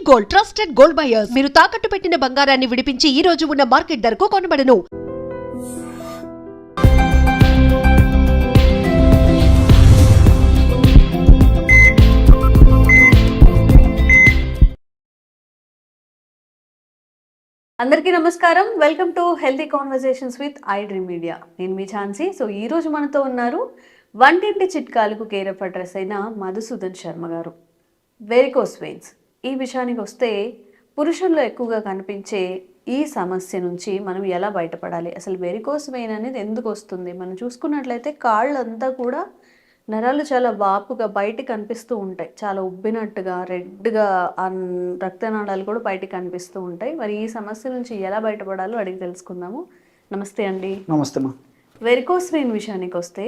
Gold, trusted gold buyers. మీరు తాకట్టు పెట్టిన బంగారాన్ని విడిపించి ఈ రోజు ఉన్న మార్కెట్ ధరకు కొనబడను. అందరికీ నమస్కారం. Welcome to healthy conversations with I dream media. నేను మీ ఛాన్సీ. సో ఈ రోజు మనతో ఉన్నారు వంటింటి చిట్కాలకు కేర్ ఆఫ్ అడ్రస్ అయిన మధుసూదన్ శర్మ గారు. వెరికోస్ వెయిన్స్ ఈ విషయానికి వస్తే పురుషుల్లో ఎక్కువగా కనిపించే ఈ సమస్య నుంచి మనం ఎలా బయటపడాలి, అసలు వెరికోస్ వెయిన్ అనేది ఎందుకు వస్తుంది? మనం చూసుకున్నట్లయితే కాళ్ళంతా కూడా నరాలు చాలా వాపుగా బయటికి కనిపిస్తూ ఉంటాయి, చాలా ఉబ్బినట్టుగా రెడ్గా రక్తనాళాలు కూడా బయటికి కనిపిస్తూ ఉంటాయి. మరి ఈ సమస్య నుంచి ఎలా బయటపడాలో అడిగి తెలుసుకుందాము. నమస్తే అండి. నమస్తే మా. వెరికోస్ వెయిన్ విషయానికి వస్తే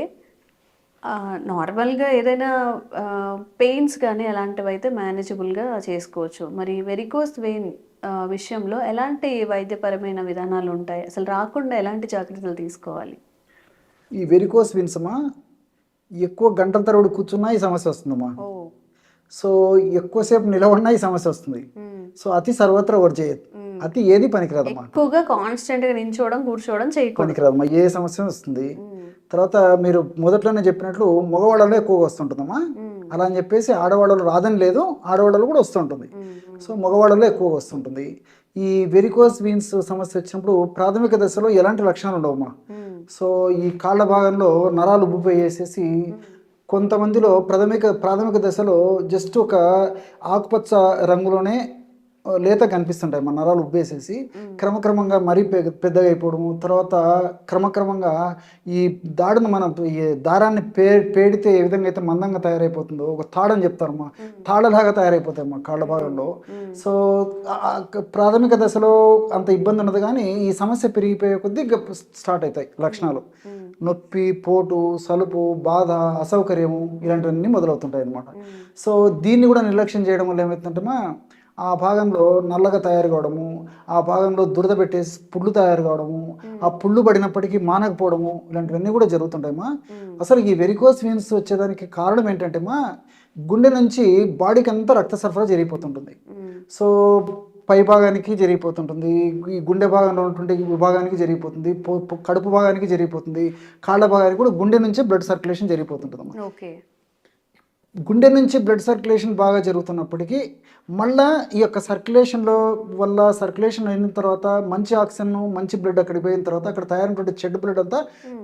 నార్మల్గా ఏదైనా పెయిన్స్ కానీ అలాంటివి అయితే మేనేజబుల్గా చేసుకోవచ్చు. మరి వెరికోస్ వెయిన్ విషయంలో ఎలాంటి వైద్యపరమైన విధానాలు ఉంటాయి, అసలు రాకుండా ఎలాంటి జాగ్రత్తలు తీసుకోవాలి? ఈ వెరికోస్ వెయిన్స్ అమ్మా ఎక్కువ గంటల తరబడి కూర్చున్నా ఈ సమస్య వస్తుందమ్మా. సో ఎక్కువసేపు నిలబడినా ఈ సమస్య వస్తుంది. సో అతి సర్వత్రా వర్క్ చేయదు, అతి ఏది పనికిరాదమ్మా. ఎక్కువగా కాన్స్టెంట్గా నించోవడం కూర్చోవడం పనికిరాదమ్మా, ఏ సమస్య వస్తుంది. తర్వాత మీరు మొదట్లోనే చెప్పినట్లు మగవాళ్ళలో ఎక్కువగా వస్తుంటుందమ్మా. అలా అని చెప్పేసి ఆడవాళ్ళలో రాదని లేదు, ఆడవాళ్ళలో కూడా వస్తుంటుంది. సో మగవాళ్ళలో ఎక్కువగా వస్తుంటుంది. ఈ వెరికోస్ వెయిన్స్ సమస్య వచ్చినప్పుడు ప్రాథమిక దశలో ఎలాంటి లక్షణాలు ఉండవమ్మా. సో ఈ కాళ్ళ భాగంలో నరాలు ఉబ్బిపోయేసేసి కొంతమందిలో ప్రాథమిక దశలో జస్ట్ ఒక ఆకుపచ్చ రంగులోనే లేత కనిపిస్తుంటాయి మన నరాలు ఉబ్బేసేసి క్రమక్రమంగా మరీ పెద్దగా అయిపోవడము. తర్వాత క్రమక్రమంగా ఈ దారాన్ని పేడితే ఏ విధంగా అయితే మందంగా తయారైపోతుందో ఒక తాడని చెప్తారమ్మా, తాళలాగా తయారైపోతాయమ్మా కాళ్ళ భాగంలో. సో ప్రాథమిక దశలో అంత ఇబ్బంది ఉండదు, కానీ ఈ సమస్య పెరిగిపోయే కొద్దీ స్టార్ట్ అవుతాయి లక్షణాలు. నొప్పి, పోటు, సలుపు, బాధ, అసౌకర్యము ఇలాంటివన్నీ మొదలవుతుంటాయి అన్నమాట. సో దీన్ని కూడా నిర్లక్ష్యం చేయడం వల్ల ఏమవుతుందంటే ఆ భాగంలో నల్లగా తయారు కావడము, ఆ భాగంలో దురద పెట్టేసి పుళ్ళు తయారు కావడము, ఆ పుళ్ళు పడినప్పటికీ మానకపోవడము ఇలాంటివన్నీ కూడా జరుగుతుంటాయమ్మా. అసలు ఈ వెరికోస్ వెయిన్స్ వచ్చేదానికి కారణం ఏంటంటే గుండె నుంచి బాడీకి అంతా రక్త సరఫరా జరిగిపోతుంటుంది. సో పై భాగానికి జరిగిపోతుంటుంది, ఈ గుండె భాగంలో ఉన్నటువంటి విభాగానికి జరిగిపోతుంది, కడుపు భాగానికి జరిగిపోతుంది, కాళ్ళ భాగానికి కూడా గుండె నుంచే బ్లడ్ సర్క్యులేషన్ జరిగిపోతుంటుందమ్మా. గుండె నుంచి బ్లడ్ సర్క్యులేషన్ బాగా జరుగుతున్నప్పటికీ మళ్ళీ ఈ యొక్క సర్క్యులేషన్ అయిన తర్వాత మంచి ఆక్సిజన్, మంచి బ్లడ్ అక్కడికి పోయిన తర్వాత అక్కడ తయారైనటువంటి చెడ్డ బ్లడ్ అంతా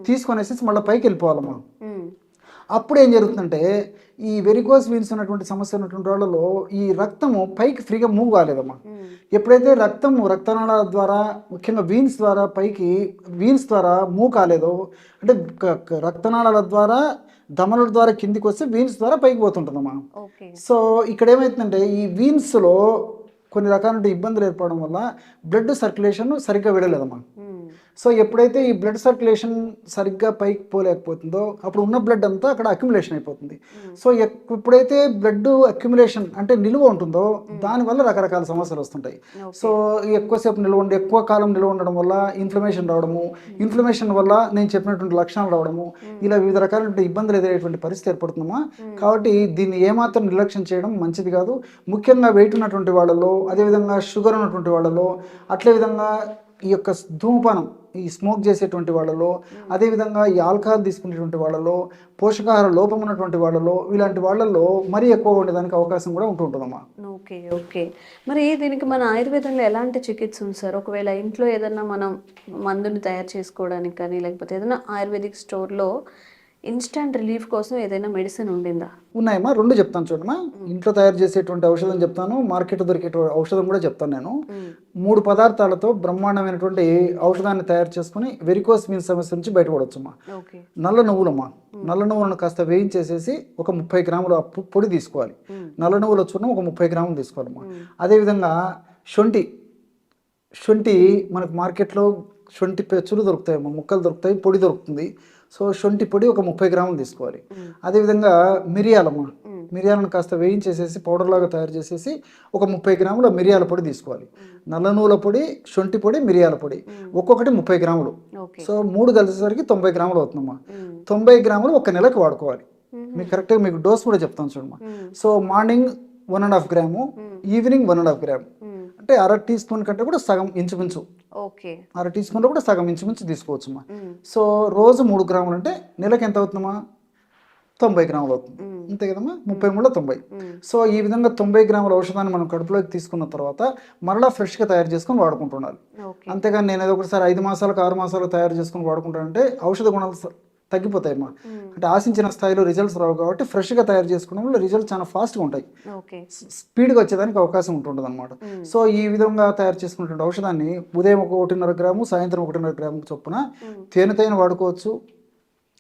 తీసుకొనేసి మళ్ళీ పైకి వెళ్ళిపోవాలమ్మా. అప్పుడు ఏం జరుగుతుందంటే ఈ వెరికోస్ వెయిన్స్ ఉన్నటువంటి సమస్య ఉన్నటువంటి వాళ్ళలో ఈ రక్తము పైకి ఫ్రీగా మూవ్ కాలేదమ్మా. ఎప్పుడైతే రక్తనాళాల ద్వారా ముఖ్యంగా వీన్స్ ద్వారా మూవ్ కాలేదో, అంటే రక్తనాళాల ద్వారా ధమనుల ద్వారా కిందికి వస్తే వీన్స్ ద్వారా పైకి పోతుంటుందమ్మా. సో ఇక్కడ ఏమవుతుందంటే ఈ వీన్స్లో కొన్ని రకాల ఇబ్బందులు ఏర్పడడం వల్ల బ్లడ్ సర్క్యులేషన్ సరిగ్గా వెళ్ళలేదమ్మా. సో ఎప్పుడైతే ఈ బ్లడ్ సర్క్యులేషన్ సరిగ్గా పైకి పోలేకపోతుందో అప్పుడు ఉన్న బ్లడ్ అంతా అక్కడ అక్యుములేషన్ అయిపోతుంది. సో ఎప్పుడైతే బ్లడ్ అక్యుములేషన్ అంటే నిలువ ఉంటుందో దానివల్ల రకరకాల సమస్యలు వస్తుంటాయి. సో ఎక్కువ కాలం నిల్వ ఉండడం వల్ల ఇన్ఫ్లమేషన్ రావడము, ఇన్ఫ్లమేషన్ వల్ల నేను చెప్పినటువంటి లక్షణాలు రావడము, ఇలా వివిధ రకాలైన ఇబ్బందులు ఎదురయ్యేటువంటి పరిస్థితి ఏర్పడుతుందమ్మా. కాబట్టి దీన్ని ఏమాత్రం నిర్లక్ష్యం చేయడం మంచిది కాదు. ముఖ్యంగా వెయిట్ ఉన్నటువంటి వాళ్ళలో, అదేవిధంగా షుగర్ ఉన్నటువంటి వాళ్ళలో, అట్లే విధంగా ఈ యొక్క ధూమపానం, ఈ స్మోక్ చేసేటువంటి వాళ్ళలో, అదేవిధంగా ఈ ఆల్కహాల్ తీసుకునేటువంటి వాళ్ళలో, పోషకాహార లోపం ఉన్నటువంటి వాళ్ళలో, ఇలాంటి వాళ్ళల్లో మరీ ఎక్కువ ఉండేదానికి అవకాశం కూడా ఉంటుందమ్మా. ఓకే. మరి దీనికి మన ఆయుర్వేదంలో ఎలాంటి చికిత్స ఉంది సార్? ఒకవేళ ఇంట్లో ఏదన్నా మనం మందుని తయారు చేసుకోవడానికి కానీ, లేకపోతే ఏదైనా ఆయుర్వేదిక్ స్టోర్లో ఇన్స్టంట్ రిలీఫ్ కోసం ఏదైనా మెడిసిన్ ఉండిందా? ఉన్నాయమ్మా, రెండు చెప్తాను చూడమ్మా. ఇంట్లో తయారు చేసేటువంటి ఔషధం చెప్తాను, మార్కెట్ దొరికే ఔషధం కూడా చెప్తాను. నేను 3 పదార్థాలతో బ్రహ్మాండమైనటువంటి ఔషధాన్ని తయారు చేసుకుని వెరికోస్ వెయిన్స్ సమస్య నుంచి బయటపడవచ్చమ్మా. నల్ల నువ్వులమ్మా, నల్ల నువ్వులను కాస్త వేయించేసేసి ఒక 30 గ్రాముల పొడి తీసుకోవాలి. నల్ల నువ్వుల చూర్ణం ఒక 30 గ్రాములు తీసుకోవాలమ్మా. అదేవిధంగా శొంఠి మనకు మార్కెట్లో శొంఠి పెచ్చులు దొరుకుతాయమ్మా, ముక్కలు దొరుకుతాయి, పొడి దొరుకుతుంది. సో శొంఠి పొడి ఒక 30 గ్రాములు తీసుకోవాలి. అదేవిధంగా మిరియాలను కాస్త వేయించేసేసి పౌడర్ లాగా తయారు చేసేసి ఒక 30 గ్రాముల మిరియాల పొడి తీసుకోవాలి. నల్ల నువ్వుల పొడి, శొంఠి పొడి, మిరియాల పొడి ఒక్కొక్కటి 30 గ్రాములు. సో 3 కలిసేసరికి 90 గ్రాములు అవుతుందమ్మా. 90 గ్రాములు 1 నెలకు వాడుకోవాలి. మీకు కరెక్ట్గా మీకు డోస్ కూడా చెప్తాను చూడమ్మా. So morning 1.5 gram, evening 1.5 gram. అంటే అర టీ స్పూన్ కంటే కూడా సగం ఇంచుమించు, ఓకే అర టీ స్పూన్లో కూడా సగం ఇంచుమించు తీసుకోవచ్చమ్మా. సో రోజు 3 గ్రాములు అంటే నెలకి ఎంత అవుతుందమ్మా? 90 గ్రాములు అవుతుంది, అంతే కదమ్మా. 33లో 90. సో ఈ విధంగా 90 గ్రాముల ఔషధాన్ని మనం కడుపులోకి తీసుకున్న తర్వాత మరలా ఫ్రెష్గా తయారు చేసుకొని వాడుకుంటున్నారు. అంతేగాని నేను ఏదో ఒకసారి 5 మాసాలకు 6 మాసాలకు తయారు చేసుకొని వాడుకుంటానంటే ఔషధ గుణాలు తగ్గిపోతాయమ్మా. అంటే ఆశించిన స్థాయిలో రిజల్ట్స్ రావు కాబట్టి ఫ్రెష్గా తయారు చేసుకోవడం వల్ల రిజల్ట్స్ చాలా ఫాస్ట్గా ఉంటాయి, స్పీడ్గా వచ్చేదానికి అవకాశం ఉంటుంటుంది అనమాట. సో ఈ విధంగా తయారు చేసుకున్నటువంటి ఔషధాన్ని ఉదయం 1.5 గ్రాము, సాయంత్రం 1.5 గ్రాము చొప్పున తేనెతైన వాడుకోవచ్చు.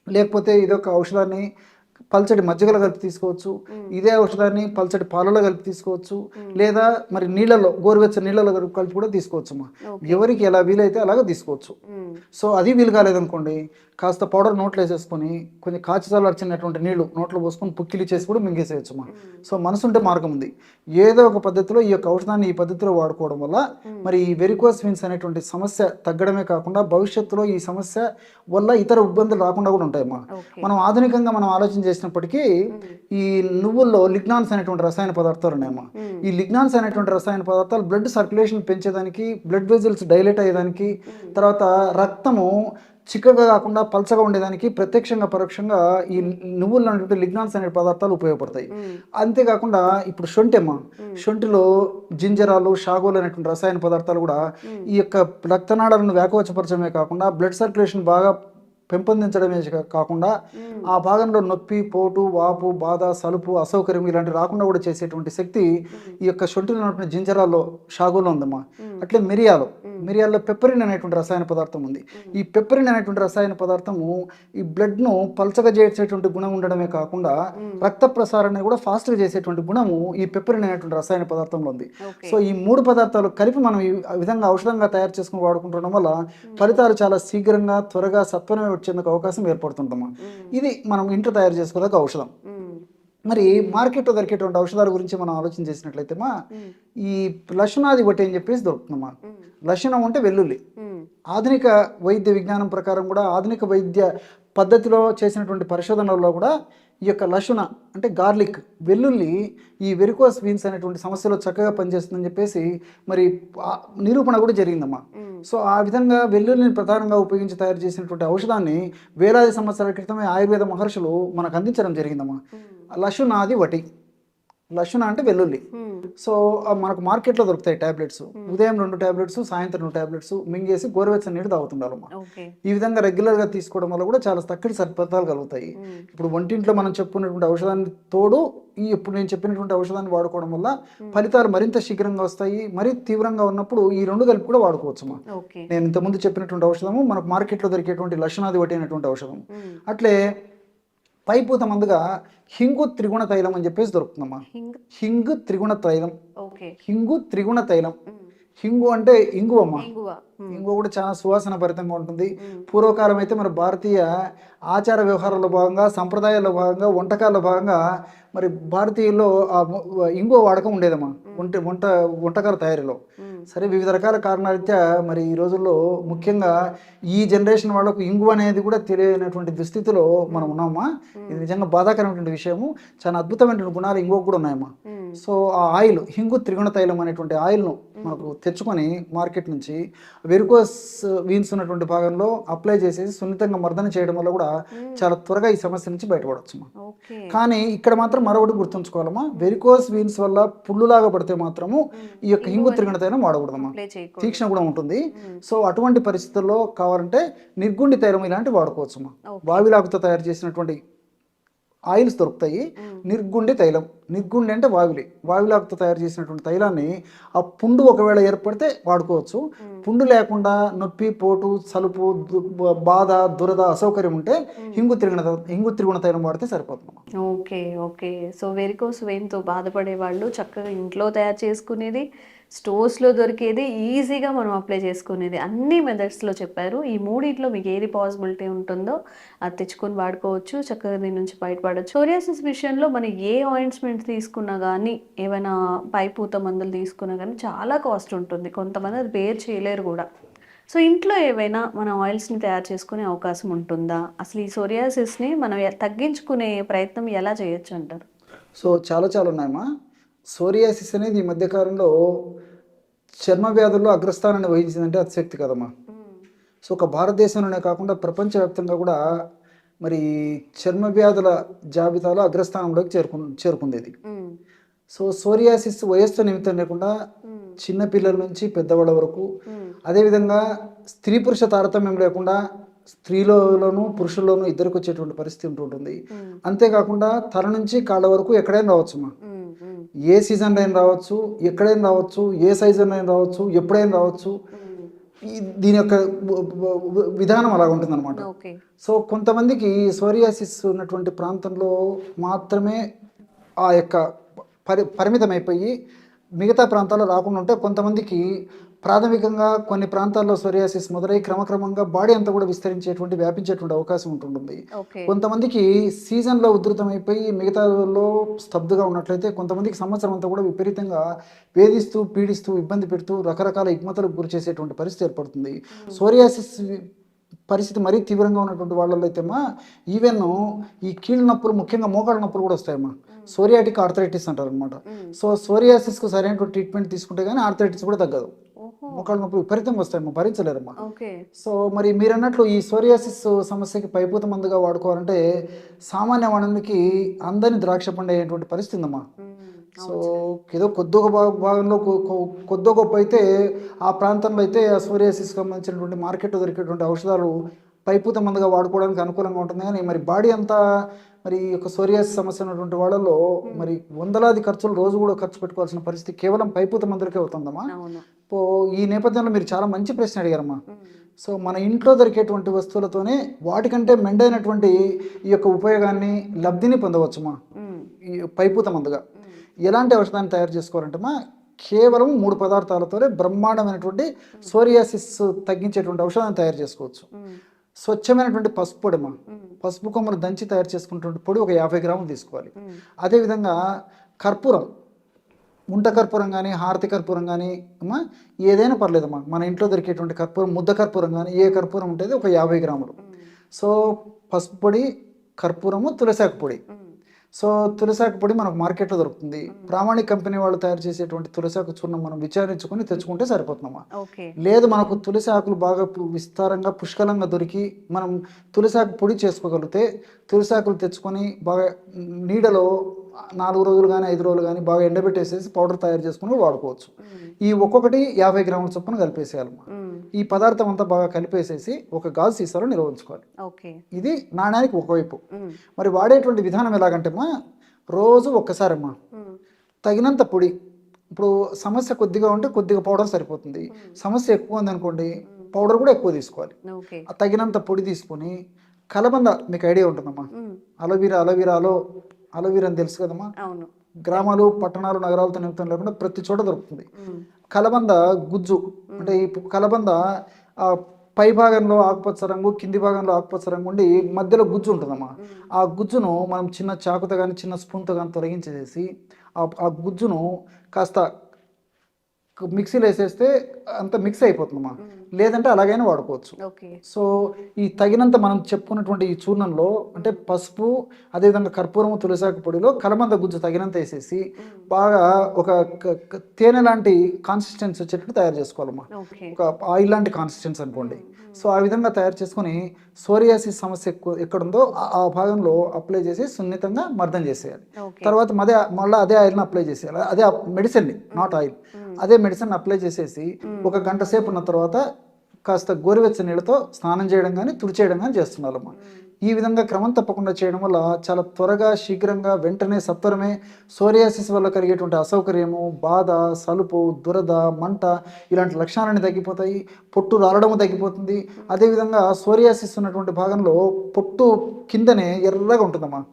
లేకపోతే ఇదొక ఔషధాన్ని పల్చటి మజ్జిగలో కలిపి తీసుకోవచ్చు, ఇదే ఔషధాన్ని పల్చటి పాలలో కలిపి తీసుకోవచ్చు, లేదా మరి నీళ్ళలో, గోరువెచ్చని నీళ్ళలో కలిపి కూడా తీసుకోవచ్చు అమ్మా. ఎవరికి ఎలా వీలైతే అలాగే తీసుకోవచ్చు. సో అది వీలు కాలేదనుకోండి, కాస్త పౌడర్ నోట్లో వేసేసుకొని కొంచెం కాచి చల్లార్చినటువంటి నీళ్లు నోట్లో పోసుకొని పుక్కిలి చేసి కూడా మింగేసేయచ్చు అమ్మా. సో మనసుంటే మార్గం ఉంది. ఏదో ఒక పద్ధతిలో ఈ యొక్క ఔషధాన్ని ఈ పద్ధతిలో వాడుకోవడం వల్ల మరి ఈ వెరికోస్ వెయిన్స్ అనేటువంటి సమస్య తగ్గడమే కాకుండా భవిష్యత్తులో ఈ సమస్య వల్ల ఇతర ఇబ్బందులు రాకుండా కూడా ఉంటాయమ్మా. మనం ఆధునికంగా మనం ఆలోచన చేసినప్పటికీ ఈ నువ్వుల్లో లిగ్నాన్స్ అనేటువంటి రసాయన పదార్థాలు ఉన్నాయమ్మా. ఈ లిగ్నాన్స్ అనేటువంటి రసాయన పదార్థాలు బ్లడ్ సర్క్యులేషన్ పెంచేదానికి, బ్లడ్ వెజల్స్ డైలేట్ అయ్యేదానికి, తర్వాత రక్తము చిక్కగా కాకుండా పల్చగా ఉండేదానికి ప్రత్యక్షంగా పరోక్షంగా ఈ నువ్వులు అనేటువంటి లిగ్నాన్స్ అనే పదార్థాలు ఉపయోగపడతాయి. అంతేకాకుండా ఇప్పుడు శొంఠి శొంఠిలో జింజరాలు, షాగోలు అనేటువంటి రసాయన పదార్థాలు కూడా ఈ యొక్క రక్తనాళాలను వ్యాకోచపరచడమే కాకుండా బ్లడ్ సర్క్యులేషన్ బాగా పెంపొందించడమే కాకుండా ఆ భాగంలో నొప్పి, పోటు, వాపు, బాధ, సలుపు, అసౌకర్యం ఇలాంటి రాకుండా కూడా చేసేటువంటి శక్తి ఈ యొక్క శొంఠిలో ఉన్నటువంటి జింజరాల్లో, షాగోలో ఉందమ్మా. అట్లే మిరియాల్లో పెప్పరిన్ అనేటువంటి రసాయన పదార్థం ఉంది. ఈ పెప్పరిన్ అనేటువంటి రసాయన పదార్థము ఈ బ్లడ్ను పల్చగా చేసేటువంటి గుణం ఉండడమే కాకుండా రక్త ప్రసారాన్ని కూడా ఫాస్ట్గా చేసేటువంటి గుణము ఈ పెప్పరిన్ అనేటువంటి రసాయన పదార్థంలో ఉంది. సో ఈ 3 పదార్థాలు కలిపి మనం ఈ విధంగా ఔషధంగా తయారు చేసుకుని వాడుకుంటుండడం వల్ల ఫలితాలు చాలా శీఘ్రంగా, త్వరగా, సత్వరమే వచ్చేందుకు అవకాశం ఏర్పడుతుందమ్మా. ఇది మనం ఇంట్లో తయారు చేసుకోదగ్గ ఔషధం. మరి మార్కెట్లో దొరికేటువంటి ఔషధాల గురించి మనం ఆలోచన చేసినట్లయితే ఈ లక్షణాది ఒకటి అని చెప్పేసి దొరుకుతుందమ్మా. లక్షణం అంటే వెల్లుల్లి. ఆధునిక వైద్య విజ్ఞానం ప్రకారం కూడా, ఆధునిక వైద్య పద్ధతిలో చేసినటువంటి పరిశోధనల్లో కూడా ఈ యొక్క లక్షణ అంటే గార్లిక్, వెల్లుల్లి ఈ వెరికోస్ వీన్స్ అనేటువంటి సమస్యలో చక్కగా పనిచేస్తుందని చెప్పేసి మరి నిరూపణ కూడా జరిగిందమ్మా. సో ఆ విధంగా వెల్లుల్లిని ప్రధానంగా ఉపయోగించి తయారు చేసినటువంటి ఔషధాన్ని వేలాది సంవత్సరాల క్రితమే ఆయుర్వేద మహర్షులు మనకు అందించడం జరిగిందమ్మా. లక్షణాది వటి, లక్షణ అంటే వెల్లుల్లి. సో మనకు మార్కెట్లో దొరుకుతాయి టాబ్లెట్స్. ఉదయం 2 టాబ్లెట్స్, సాయంత్రం 2 టాబ్లెట్స్ మింగేసి గోరువెచ్చని నీళ్ళు తాగుతుండాలమ్మా. ఈ విధంగా రెగ్యులర్గా తీసుకోవడం వల్ల కూడా చాలా చక్కటి సత్ఫలితాలు కలుగుతాయి. ఇప్పుడు వంటింట్లో మనం చెప్పుకున్నటువంటి ఔషధాన్ని తోడు ఇప్పుడు నేను చెప్పినటువంటి ఔషధాన్ని వాడుకోవడం వల్ల ఫలితాలు మరింత శీఘ్రంగా వస్తాయి. మరీ తీవ్రంగా ఉన్నప్పుడు ఈ 2 కలిపి కూడా వాడుకోవచ్చమ్మా. నేను ఇంతకుముందు చెప్పినటువంటి ఔషధము మనకు మార్కెట్లో దొరికేటువంటి లక్షణాది ఒకటి అయినటువంటి ఔషధం. అట్లే పైపూత మందుగా హింగు త్రిగుణ తైలం అని చెప్పేసి దొరుకుతుందమ్మా. హింగు త్రిగుణ తైలం, హింగు త్రిగుణ తైలం. హింగు అంటే ఇంగువ అమ్మా. ఇంగువ కూడా చాలా సువాసన భరితంగా ఉంటుంది. పూర్వకాలం అయితే మన భారతీయ ఆచార వ్యవహారాల్లో భాగంగా, సంప్రదాయాల్లో భాగంగా, వంటకాల్లో భాగంగా మరి భారతీయుల్లో ఆ ఇంగువ వాడకం ఉండేదమ్మా వంటకాల తయారీలో. సరే వివిధ రకాల కారణాలైతే మరి ఈ రోజుల్లో ముఖ్యంగా ఈ జనరేషన్ వాళ్ళకు ఇంగువ అనేది కూడా తెలియనటువంటి దుస్థితిలో మనం ఉన్నామా. ఇది నిజంగా బాధాకరమైనటువంటి విషయము. చాలా అద్భుతమైనటువంటి గుణాలు ఇంగువ కూడా ఉన్నాయమ్మా. సో ఆ ఆయిల్, హింగు త్రిగుణ తైలం అనేటువంటి ఆయిల్ను మనకు తెచ్చుకొని మార్కెట్ నుంచి వెరికోస్ వీన్స్ ఉన్నటువంటి భాగంలో అప్లై చేసేసి సున్నితంగా మర్దన చేయడం వల్ల కూడా చాలా త్వరగా ఈ సమస్య నుంచి బయటపడవచ్చు. కానీ ఇక్కడ మాత్రం మరొకటి గుర్తుంచుకోవాలమ్మా, వెరికోస్ వీన్స్ వల్ల పుళ్ళులాగా పడితే మాత్రము ఈ యొక్క హింగు త్రిగుణ తైలం వాడకూడదమ్మా. తీక్షణ కూడా ఉంటుంది. సో అటువంటి పరిస్థితుల్లో కావాలంటే నిర్గుండి తైలం ఇలాంటివి వాడుకోవచ్చమ్మా. వావిలాకుతో తయారు చేసినటువంటి ఆయిల్స్ దొరుకుతాయి. నిర్గుండి తైలం, నిర్గుండి అంటే వావిలాకుతో తయారు చేసినటువంటి తైలాన్ని ఆ పుండు ఒకవేళ ఏర్పడితే వాడుకోవచ్చు. పుండు లేకుండా నొప్పి, పోటు, సలుపు, బాధ, దురద, అసౌకర్యం ఉంటే హింగు త్రిగుణ తైలం వాడితే సరిపోతుంది. ఓకే. సో వెరికోస్ వెయిన్తో బాధపడే వాళ్ళు చక్కగా ఇంట్లో తయారు చేసుకునేది, స్టోర్స్లో దొరికేది, ఈజీగా మనం అప్లై చేసుకునేది, అన్ని మెథడ్స్లో చెప్పారు. ఈ మూడిట్లో మీకు ఏది పాసిబిలిటీ ఉంటుందో అది తెచ్చుకొని వాడుకోవచ్చు, చక్కగా దీని నుంచి బయటపడవచ్చు. సోరియాసిస్ విషయంలో మనం ఏ ఆయింట్మెంట్ తీసుకున్నా కానీ, ఏమైనా పైపూత మందులు తీసుకున్నా కానీ చాలా కాస్ట్ ఉంటుంది. కొంతమంది అది బేర్ చేయలేరు కూడా. సో ఇంట్లో ఏవైనా మనం ఆయిల్స్ని తయారు చేసుకునే అవకాశం ఉంటుందా? అసలు ఈ సోరియాసిస్ని మనం తగ్గించుకునే ప్రయత్నం ఎలా చేయొచ్చు అంటారు? సో చాలా ఉన్నాయమ్మా. సోరియాసిస్ అనేది ఈ మధ్యకాలంలో చర్మ వ్యాధుల్లో అగ్రస్థానాన్ని వహించిందంటే అతిశక్తి కదమ్మా. సో ఒక భారతదేశంలోనే కాకుండా ప్రపంచవ్యాప్తంగా కూడా మరి చర్మ వ్యాధుల జాబితాలో అగ్రస్థానంలోకి చేరుకుంది ఇది. సో సోరియాసిస్ వయస్సు నిమిత్తం లేకుండా చిన్న పిల్లల నుంచి పెద్దవాళ్ళ వరకు, అదేవిధంగా స్త్రీ పురుష తారతమ్యం లేకుండా స్త్రీలలోనూ పురుషుల్లోనూ ఇద్దరికి వచ్చేటువంటి పరిస్థితి ఉంటుంటుంది. అంతేకాకుండా తల నుంచి కాళ్ళ వరకు ఎక్కడైనా రావచ్చుమా. ఏ సీజన్లో అయినా రావచ్చు, ఎక్కడైనా రావచ్చు, ఏ సైజులో అయినా రావచ్చు, ఎప్పుడైనా రావచ్చు. దీని యొక్క విధానం అలా ఉంటుంది అనమాట. సో కొంతమందికి సోరియాసిస్ ఉన్నటువంటి ప్రాంతంలో మాత్రమే ఆ యొక్క పరిమితం అయిపోయి మిగతా ప్రాంతాల్లో రాకుండా ఉంటే, కొంతమందికి ప్రాథమికంగా కొన్ని ప్రాంతాల్లో సోరియాసిస్ మొదలై క్రమక్రమంగా బాడీ అంతా కూడా విస్తరించేటువంటి వ్యాపించేటువంటి అవకాశం ఉంటుంటుంది. కొంతమందికి సీజన్లో ఉధృతమైపోయి మిగతాలో స్తబ్దుగా ఉన్నట్లయితే, కొంతమందికి సంవత్సరం అంతా కూడా విపరీతంగా వేధిస్తూ పీడిస్తూ ఇబ్బంది పెడుతూ రకరకాల రుగ్మతలకు గురి చేసేటువంటి పరిస్థితి ఏర్పడుతుంది. సోరియాసిస్ పరిస్థితి మరీ తీవ్రంగా ఉన్నటువంటి వాళ్ళలో అయితేమా ఈవెన్ ఈ కీళ్ళ నొప్పులు, ముఖ్యంగా మోకాళ్ళ నొప్పులు కూడా వస్తాయమ్మా. సోరియాటిక్ ఆర్థరైటిస్ అంటారు అనమాట. సో సోరియాసిస్కు సరైనటువంటి ట్రీట్మెంట్ తీసుకుంటే కానీ ఆర్థరైటిస్ కూడా తగ్గదు. మోకాళ్ళ నొప్పులు విపరీతంగా వస్తాయమ్మా, భరించలేరమ్మా. సో మరి మీరు అన్నట్లు ఈ సోరియాసిస్ సమస్యకి పైపూత మందుగా వాడుకోవాలంటే సామాన్య వాడానికి అందరిని ద్రాక్ష పండేటువంటి పరిస్థితి ఉందమ్మా. సో ఏదో కొద్దిగా భాగంలో కొద్ది గొప్ప అయితే ఆ ప్రాంతంలో అయితే ఆ సోరియాసిస్కి సంబంధించినటువంటి మార్కెట్లో దొరికేటువంటి ఔషధాలు పైపూత మందుగా వాడుకోవడానికి అనుకూలంగా ఉంటుంది. కానీ మరి బాడీ అంతా మరి యొక్క సోరియాసిస్ సమస్య ఉన్నటువంటి వాళ్ళలో మరి వందలాది ఖర్చులు రోజు కూడా ఖర్చు పెట్టుకోవాల్సిన పరిస్థితి కేవలం పైపూత మందులకే అవుతుందమ్మా. ఈ నేపథ్యంలో మీరు చాలా మంచి ప్రశ్న అడిగారమ్మా. సో మన ఇంట్లో దొరికేటువంటి వస్తువులతోనే వాటికంటే మెండైనటువంటి ఈ యొక్క ఉపయోగాన్ని, లబ్ధిని పొందవచ్చుమా ఈ పైపూత మందుగా. ఎలాంటి ఔషధాన్ని తయారు చేసుకోవాలంటే కేవలం 3 పదార్థాలతోనే బ్రహ్మాండమైనటువంటి సోరియాసిస్ తగ్గించేటువంటి ఔషధాన్ని తయారు చేసుకోవచ్చు. స్వచ్ఛమైనటువంటి పసుపు పొడిమా, పసుపు కొమ్మలు దంచి తయారు చేసుకున్నటువంటి పొడి ఒక 50 గ్రాములు తీసుకోవాలి. అదేవిధంగా కర్పూరం, ముంట కర్పూరం కానీ హారతి కర్పూరం కానీ అమ్మా ఏదైనా పర్లేదమ్మా, మన ఇంట్లో దొరికేటువంటి కర్పూరం, ముద్ద కర్పూరం కానీ ఏ కర్పూరం ఉంటుంది ఒక 50 గ్రాములు. సో పసుపు పొడి, కర్పూరము, తులసాకు పొడి. సో తులసాకు పొడి మనకు మార్కెట్లో దొరుకుతుంది. ప్రామాణిక కంపెనీ వాళ్ళు తయారు చేసేటువంటి తులసాకు చూర్ణం మనం విచారించుకొని తెచ్చుకుంటే సరిపోతుందమ్మా. లేదు మనకు తులసి ఆకులు బాగా విస్తారంగా పుష్కలంగా దొరికి మనం తులసాకు పొడి చేసుకోగలిగితే తులసాకులు తెచ్చుకొని బాగా నీడలో 4 రోజులు కానీ 5 రోజులు కానీ బాగా ఎండబెట్టేసేసి పౌడర్ తయారు చేసుకుని వాడుకోవచ్చు. ఈ ఒక్కొక్కటి 50 గ్రాముల చొప్పున కలిపేసేయాలమ్మా. ఈ పదార్థం అంతా బాగా కలిపేసేసి ఒక గాజు సీసాలో నిల్వ ఉంచుకోవాలి. ఇది నాణ్యానికి ఒకవైపు. మరి వాడేటువంటి విధానం ఎలాగంటేమ్మా, రోజు ఒక్కసారమ్మా తగినంత పొడి. ఇప్పుడు సమస్య కొద్దిగా ఉంటే కొద్దిగా పౌడర్ సరిపోతుంది. సమస్య ఎక్కువ ఉందనుకోండి పౌడర్ కూడా ఎక్కువ తీసుకోవాలి. తగినంత పొడి తీసుకొని కలబంద, మీకు ఐడియా ఉంటుందమ్మా, అలోవీరా అని తెలుసు కదమ్మా. గ్రామాలు, పట్టణాలు, నగరాలతో నిమిత్తం లేకుండా ప్రతి చోట దొరుకుతుంది. కలబంద గుజ్జు, అంటే ఈ కలబంద పై భాగంలో ఆకుపచ్చ రంగు, కింది భాగంలో ఆకుపచ్చ రంగు ఉండి మధ్యలో గుజ్జు ఉంటుందమ్మా. ఆ గుజ్జును మనం చిన్న చాకుతో కానీ చిన్న స్పూన్తో కానీ తొలగించేసి ఆ గుజ్జును కాస్త మిక్సీలో వేసేస్తే అంత మిక్స్ అయిపోతుందమ్మా. లేదంటే అలాగైనా వాడుకోవచ్చు. సో ఈ తగినంత మనం చెప్పుకున్నటువంటి ఈ చూర్ణంలో అంటే పసుపు, అదేవిధంగా కర్పూరము, తులసాకు పొడిలో కలబంద గుజ్జు తగినంత వేసేసి బాగా ఒక తేనె లాంటి కాన్సిస్టెన్సీ వచ్చేటట్టు తయారు చేసుకోవాలమ్మా. ఒక ఆయిల్ లాంటి కాన్సిస్టెన్సీ అనుకోండి. సో ఆ విధంగా తయారు చేసుకొని సోరియాసిస్ సమస్య ఎక్కడుందో ఆ భాగంలో అప్లై చేసి సున్నితంగా మర్దం చేసేయాలి. తర్వాత మళ్ళీ అదే ఆయిల్ని అప్లై చేసేయాలి. అదే మెడిసిన్, నాట్ ఆయిల్, అదే మెడిసిన్ అప్లై చేసేసి ఒక గంట సేపు ఉన్న తర్వాత కాస్త గోరువెచ్చని నీళ్ళతో స్నానం చేయడం కానీ తుడిచేయడం కానీ చేస్తున్నారమ్మా. ఈ విధంగా క్రమం తప్పకుండా చేయడం వల్ల చాలా త్వరగా, శీఘ్రంగా, వెంటనే, సత్వరమే సోరియాసిస్ వల్ల కలిగేటువంటి అసౌకర్యము, బాధ, సలుపు, దురద, మంట ఇలాంటి లక్షణాలన్నీ తగ్గిపోతాయి. పొట్టు రాలడము తగ్గిపోతుంది. అదేవిధంగా సోరియాసిస్ ఉన్నటువంటి భాగంలో పొట్టు కిందనే ఎర్రగా ఉంటుందమ్మా.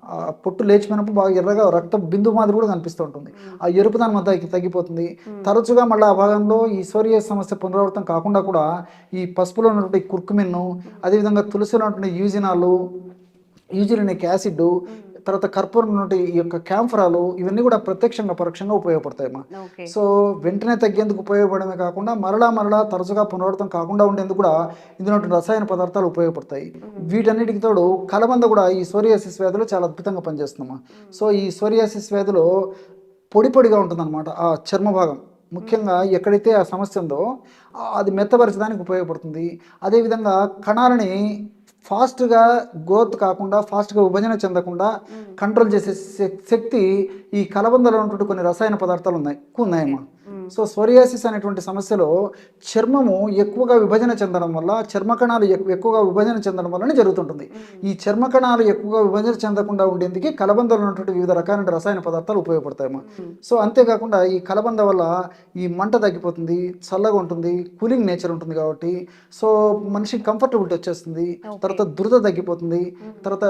ఆ పొట్టు లేచిపోయినప్పుడు బాగా ఎర్రగా రక్త బిందు మాదిరి కూడా కనిపిస్తూ ఉంటుంది. ఆ ఎరుపుదనం అంతా తగ్గిపోతుంది. తరచుగా మళ్ళీ ఆ భాగంలో ఈ సోరియాసిస్ సమస్య పునరావృతం కాకుండా కూడా ఈ పసుపులో ఉన్నటువంటి కుర్కుమిన్ను, అదేవిధంగా తులసిలో ఉన్నటువంటి యూజిలినిక్ యాసిడ్, తర్వాత కర్పూరం నుండి ఈ యొక్క క్యాంఫరాలు, ఇవన్నీ కూడా ప్రత్యక్షంగా పరోక్షంగా ఉపయోగపడతాయమ్మా. సో వెంటనే తగ్గేందుకు ఉపయోగపడమే కాకుండా మరలా తరచుగా పునరావృతం కాకుండా ఉండేందుకు కూడా ఇందులో రసాయన పదార్థాలు ఉపయోగపడతాయి. వీటన్నిటికి తోడు కలబంద కూడా ఈ సోరియాసిస్ వ్యాధిలో చాలా అద్భుతంగా పనిచేస్తుందమ్మా. సో ఈ సోరియాసిస్ వ్యాధిలో పొడి పొడిగా ఉంటుందన్నమాట ఆ చర్మ భాగం. ముఖ్యంగా ఎక్కడైతే ఆ సమస్య ఉందో అది మెత్తపరచడానికి ఉపయోగపడుతుంది. అదేవిధంగా కణాలని ఫాస్ట్గా గ్రోత్ కాకుండా, ఫాస్ట్గా విభజన చెందకుండా కంట్రోల్ చేసే శక్తి ఈ కలబందలో ఉన్నటువంటి కొన్ని రసాయన పదార్థాలు ఎక్కువ ఉన్నాయమ్మా. సో సోరియాసిస్ అనేటువంటి సమస్యలో చర్మము ఎక్కువగా విభజన చెందడం వల్ల, చర్మ కణాలు ఎక్కువగా విభజన చెందడం వల్లనే జరుగుతుంటుంది. ఈ చర్మ కణాలు ఎక్కువగా విభజన చెందకుండా ఉండేందుకు కలబందలో ఉన్నటువంటి వివిధ రకాలైన రసాయన పదార్థాలు ఉపయోగపడతాయమ్మా. సో అంతేకాకుండా ఈ కలబంద వల్ల ఈ మంట తగ్గిపోతుంది, చల్లగా ఉంటుంది, కూలింగ్ నేచర్ ఉంటుంది కాబట్టి సో మనిషికి కంఫర్టబిలిటీ వచ్చేస్తుంది. తర్వాత దురద తగ్గిపోతుంది, తర్వాత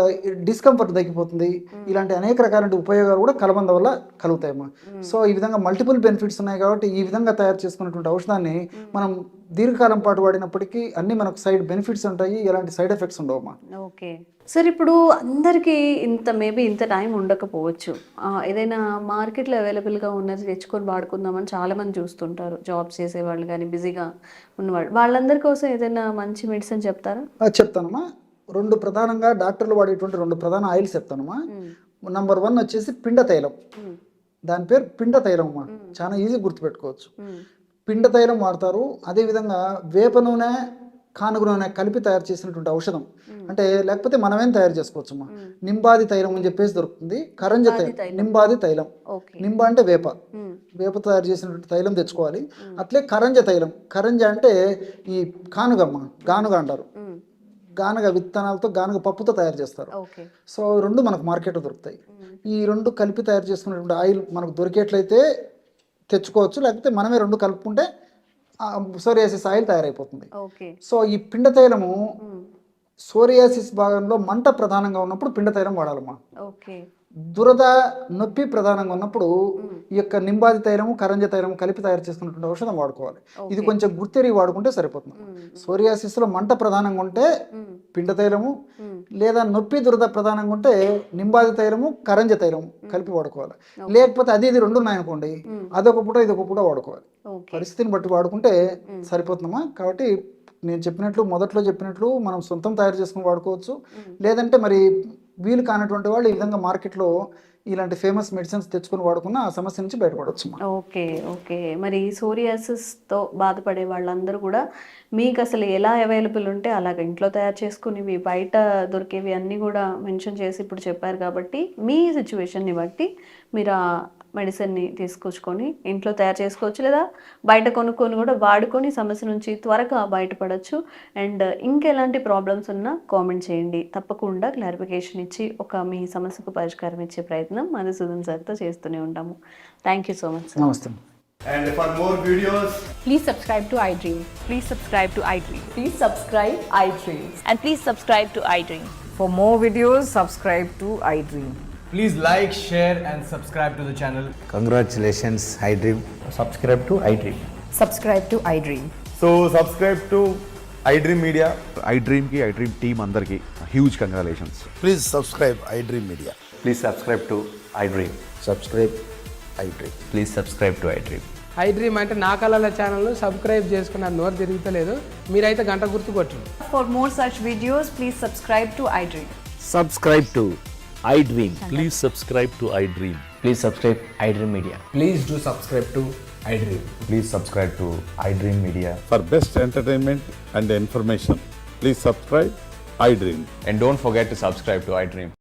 డిస్కంఫర్ట్ తగ్గిపోతుంది. ఇలాంటి అనేక రకాల ఉపయోగాలు కూడా కలబంద వల్ల కలుగుతాయమ్మా. సో ఈ విధంగా మల్టిపుల్ బెనిఫిట్స్ ఉన్నాయి కాబట్టి ఈ విధంగా తయారు చేసుకున్నటువంటి ఔషధాన్ని మనం దీర్ఘకాలం పాటు వాడినప్పటికీ అన్ని మనకు సైడ్ బెనిఫిట్స్ ఉంటాయి, ఎలాంటి సైడ్ ఎఫెక్ట్స్ ఉండవమ్మా. ఓకే సార్, ఇప్పుడు అందరికీ ఇంత టైం ఉండకపోవచ్చు. ఏదైనా మార్కెట్లో అవైలబుల్గా ఉన్నది తెచ్చుకొని వాడుకుందామని చాలామంది చూస్తుంటారు, జాబ్స్ చేసేవాళ్ళు కానీ బిజీగా ఉన్నవాళ్ళు. వాళ్ళందరి కోసం ఏదైనా మంచి మెడిసిన్ చెప్తారా? చెప్తానమ్మా. ప్రధానంగా డాక్టర్లు వాడేటువంటి 2 ప్రధాన ఆయిల్స్ చెప్తానమ్మా. నంబర్ 1 వచ్చేసి పిండ తైలం. దాని పేరు పిండ తైలం అమ్మా, చాలా ఈజీ గుర్తుపెట్టుకోవచ్చు. పిండ తైలం వాడతారు. అదేవిధంగా వేప నూనె, కానుగ నూనె కలిపి తయారు చేసినటువంటి ఔషధం, అంటే లేకపోతే మనమేం తయారు చేసుకోవచ్చు అమ్మా. నింబాది తైలం అని చెప్పేసి దొరుకుతుంది. కరంజ తైలం, నింబాది తైలం. నింబ అంటే వేప తయారు చేసినటువంటి తైలం తెచ్చుకోవాలి. అట్లే కరంజ తైలం. కరంజ అంటే ఈ కానుగమ్మ, గానుగ అంటారు. గానుగ విత్తనాలతో, గానుగ పప్పుతో తయారు చేస్తారు. సో 2 మనకు మార్కెట్లో దొరుకుతాయి. ఈ 2 కలిపి తయారు చేసుకున్నటువంటి ఆయిల్ మనకు దొరికేట్లయితే తెచ్చుకోవచ్చు, లేకపోతే మనమే 2 కలుపుకుంటే సోరియాసిస్ ఆయిల్ తయారైపోతుంది. సో ఈ పిండ తైలము సోరియాసిస్ భాగంలో మంట ప్రధానంగా ఉన్నప్పుడు పిండ తైలం వాడాలమ్మా. దురద, నొప్పి ప్రధానంగా ఉన్నప్పుడు ఈ యొక్క నింబాది తైలము, కరంజ తైలము కలిపి తయారు చేసుకున్నటువంటి ఔషధం వాడుకోవాలి. ఇది కొంచెం గుర్తెరిగి వాడుకుంటే సరిపోతుంది. సోరియాసిస్లో మంట ప్రధానంగా ఉంటే పిండ తైలము, లేదా నొప్పి దురద ప్రధానంగా ఉంటే నింబాది తైలము, కరంజ తైలము కలిపి వాడుకోవాలి. లేకపోతే అది 2 ఉన్నాయనుకోండి, అదొక పూట ఇదొక పూట వాడుకోవాలి. పరిస్థితిని బట్టి వాడుకుంటే సరిపోతుందమ్మా. కాబట్టి నేను మొదట్లో చెప్పినట్లు మనం సొంతం తయారు చేసుకుని వాడుకోవచ్చు. లేదంటే మరి వీలు కానటువంటి వాళ్ళు ఈ విధంగా మార్కెట్లో ఇలాంటి ఫేమస్ మెడిసిన్స్ తెచ్చుకొని వాడుకున్న ఆ సమస్య నుంచి బయటపడవచ్చు. ఓకే మరి సోరియాసిస్తో బాధపడే వాళ్ళందరూ కూడా మీకు అసలు ఎలా అవైలబుల్ ఉంటే అలాగ ఇంట్లో తయారు చేసుకుని బయట దొరికేవి అన్నీ కూడా మెన్షన్ చేసి ఇప్పుడు చెప్పారు కాబట్టి మీ సిచ్యువేషన్ని బట్టి మీరు ఆ మెడిసిన్ని తీసుకొచ్చుకొని ఇంట్లో తయారు చేసుకోవచ్చు, లేదా బయట కొనుక్కొని కూడా వాడుకొని సమస్య నుంచి త్వరగా బయటపడవచ్చు. అండ్ ఇంకెలాంటి ప్రాబ్లమ్స్ ఉన్నా కామెంట్ చేయండి, తప్పకుండా క్లారిఫికేషన్ ఇచ్చి మీ సమస్యకు పరిష్కారం ఇచ్చే ప్రయత్నం మధుసూదన్ సార్తో చేస్తూనే ఉంటాము. Thank you so much sir. నమస్తే. And for more videos, Please subscribe to iDream. Please subscribe to iDream. Please subscribe iDream. And please subscribe to iDream. For more videos, subscribe to iDream. please like, share and subscribe to the channel. Congratulations, iDream. Subscribe to iDream. Subscribe to iDream. So subscribe to iDream Media. iDream team andarki huge congratulations. Please subscribe iDream Media. Please subscribe to iDream. Subscribe iDream. Please subscribe to iDream. iDream అంటే నా కళల ఛానల్ను subscribe చేసుకున్న నోరు తిరుగుతలేదు, మీరైతే గంట గుర్తు కొట్టండి. For more such videos, please subscribe to iDream. Subscribe to iDream. Please subscribe to iDream. Please subscribe iDream Media. Please do subscribe to iDream. Please subscribe to iDream Media. For best entertainment and information, please subscribe iDream. And don't forget to subscribe to iDream.